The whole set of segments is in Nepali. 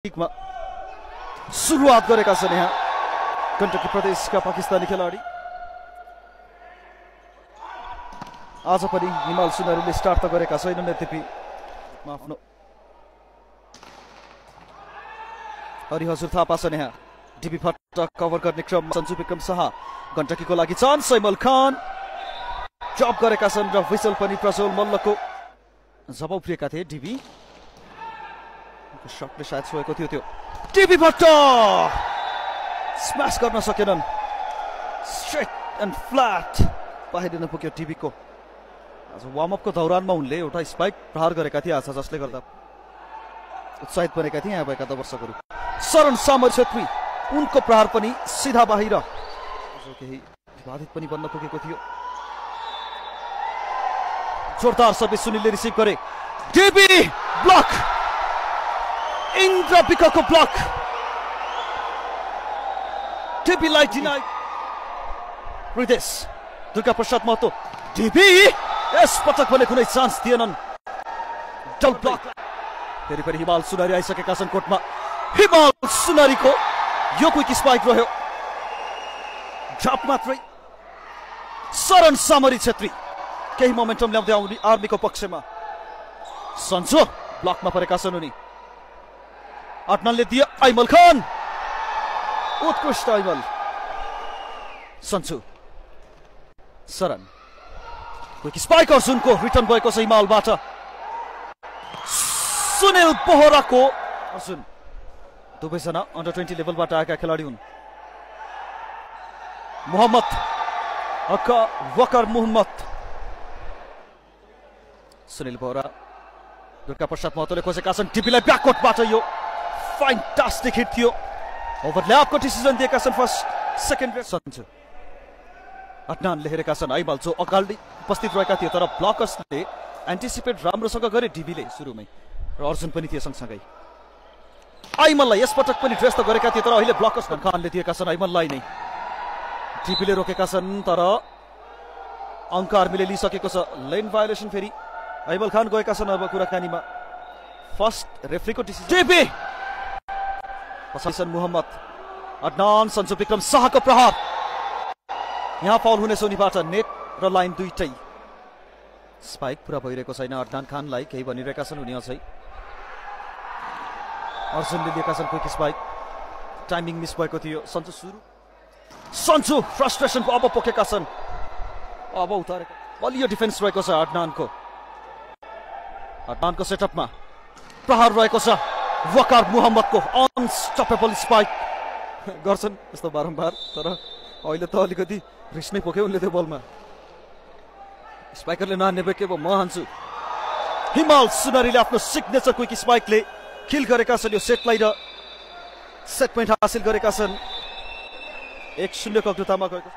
लीगमा सुरुवात गरेका छन् यहाँ कन्टकी प्रदेशका पाकिस्तानी खेलाडी। आज पनि हिमाल सुनारीले स्टार्ट त गरेका छैनन्, यद्यपि आफ्नो हरिहजुर थापा छन् यहाँ। डिबी भट्ट कभर गर्ने क्रममा सन्जु विक्रम शाह गण्डकीको लागि चान्स। सैमल खान जब गरेका छन् र विसल पनि प्रज्वल मल्लको जब उफ्रिएका थिए। डिबी शटले सायद छोएको थियो त्यो। डिबी भट्ट स्म्यास गर्न सकेनन्, स्ट्रेट एन्ड फ्ल्याट बाहिर पुग्यो डिबीको। आज वार्मअपको दौरानमा उनले एउटा स्पाइक प्रहार गरेका थिए आज, जसले गर्दा उत्साहित बनेका थिए यहाँ भएका दर्शकहरू। शरण सामर छेत्री उनको प्रहार पनि सिधा बाहिर, केही विवादित पनि बन्न पुगेको थियो। जोरदार सर्भिस सुनिलले रिसिभ गरे। डिबी ब्लक, इन्द्र विकको ब्लक। डिबीलाई डिनाइ। हृदेश दुर्गा प्रसाद महतो। डिबी यस पटक भने कुनै चान्स दिएनन्। डल ब्लक। फेरि पनि हिमाल सुनारी आइसकेका छन् कोर्टमा। हिमाल सुनारीको यो क्विक स्पाइक रह्यो, ड्रप मात्रै। शरण सामरी छेत्री केही मोमेन्टम ल्याउँदै आउने आर्मीको पक्षमा। सन्जु ब्लकमा परेका छन् उनी। अदनानले दिए आइमल खान, उत्कृष्ट आइमल। सन्जु, शरण, क्विक स्पाइक अर्जुनको रिटर्न भएको छ हिमालबाट। सुनिल बोहराको अर्जुन दुवैजना अन्डर 20 लेभलबाट आएका खेलाडी हुन्। मोहम्मद वकर मोहम्मद। सुनिल बोहरा, दुर्गा प्रसाद महतोले खोजेका छन्। डिबीलाई ब्याककोटबाट यो फ्यान्टास्टिक हिट थियो। ओभरल्यापको डिसिजन दिएका छन् फर्स्ट सेकेन्ड। सन्जु, अदनानले हेरेका छन् आइमल जो अगाडि उपस्थित रहेका थिए, तर ब्लकर्सले एन्टिसिपेट राम्रोसँग गरे डिबीले सुरुमै, र अर्जुन पनि थिए सँगसँगै। आइमललाई यसपटक पनि ड्रेस त गरेका थिए, तर अहिले ब्लकर्स खानले दिएका छन् आइमललाई नै। डिबीले रोकेका छन्, तर अङ्क आर्मीले लिइसकेको छ। लेन भायोलेसन फेरि आइमल खान गएका छन् अब कुराकानीमा। First रेफ्रीको decision. डिबी पछाडि मोहम्मद। अदनान सन्जु विक्रम शाहको प्रहार। यहाँ फाउल हुनेछ उनीबाट। नेट र लाइन दुईटै। स्पाइक पुरा भइरहेको छैन। अदनान खानलाई केही भनिरहेका छन् उनी अझै। अर्जुनले लिएका छन् क्विक स्पाइक, टाइमिङ मिस भएको थियो। सन्जु सुरु। सन्जु फ्रस्ट्रेसनको अब पोकेका छन्, अब उतारेको। बलियो डिफेन्स रहेको छ अदनानको। अदनानको सेटअपमा प्रहार रहेको छ। वकार मोहम्मदको अनस्टपेबल स्पाइक गर्छन् यस्तो बारम्बार, तर अहिले त अलिकति रिस नै पोख्यो उनले त्यो बलमा। स्पाइकरले नहान्ने के म हान्छु। हिमाल सुनारीले आफ्नो सिग्नेचर क्विक स्पाइकले किल गरेका छन् यो सेटलाई, र सेट पोइन्ट हासिल गरेका छन्। 1-0 को अग्रतामा गएको।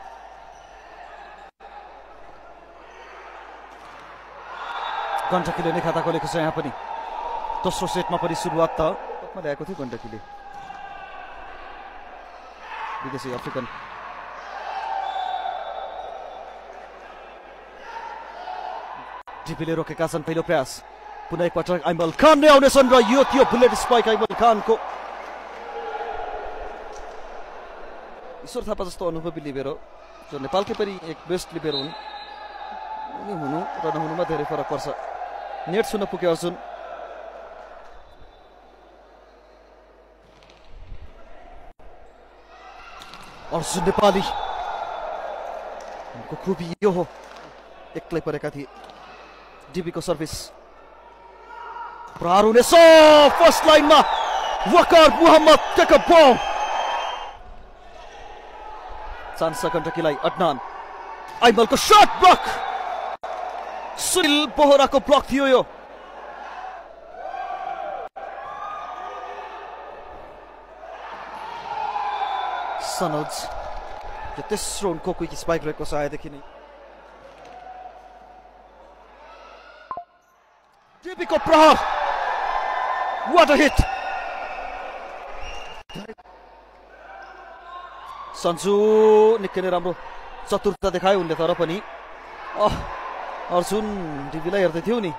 गण्डकीले नै खाता खोलेको छ यहाँ पनि। दोस्रो सेटमा पनि सुरुवात त ल्याएको थियो गण्डकीले। विदेशी अफ्रिकन डिबीले रोकेका छन् पहिलो प्रयास। पुनः एकपटक आइमल खान नै आउनेछन्, र यो थियो बुलेट स्पाइक आइमल खानको। ईश्वर थापा जस्तो अनुभवी लिबेरो, जो नेपालकै पनि एक बेस्ट लिबेरो हुन्, उनी हुनु र नहुनुमा धेरै फरक पर्छ। नेट छुन पुग्यो अर्जुन। अर्जुन नेपाली, उनको खुबी यो हो, एक्लै परेका थिए। डिबीको सर्भिस प्रहार हुनेछ। फर्स्ट लाइनमा Waqar Mohammad take a ball. Chance गण्डकीलाई। अदनान, आइमलको शट ब्लक। सुनिल बोहराको ब्लक थियो यो। सनोज यो तेस्रो उनको क्विक स्पाइक रहेको छ आएदेखि नै। डिबीको प्रहार, व्हाट अ हिट। सन्जु निकै नै राम्रो चतुरता देखायो उनले, तर पनि अर्जुन डिबीलाई हेर्दै थियो नि।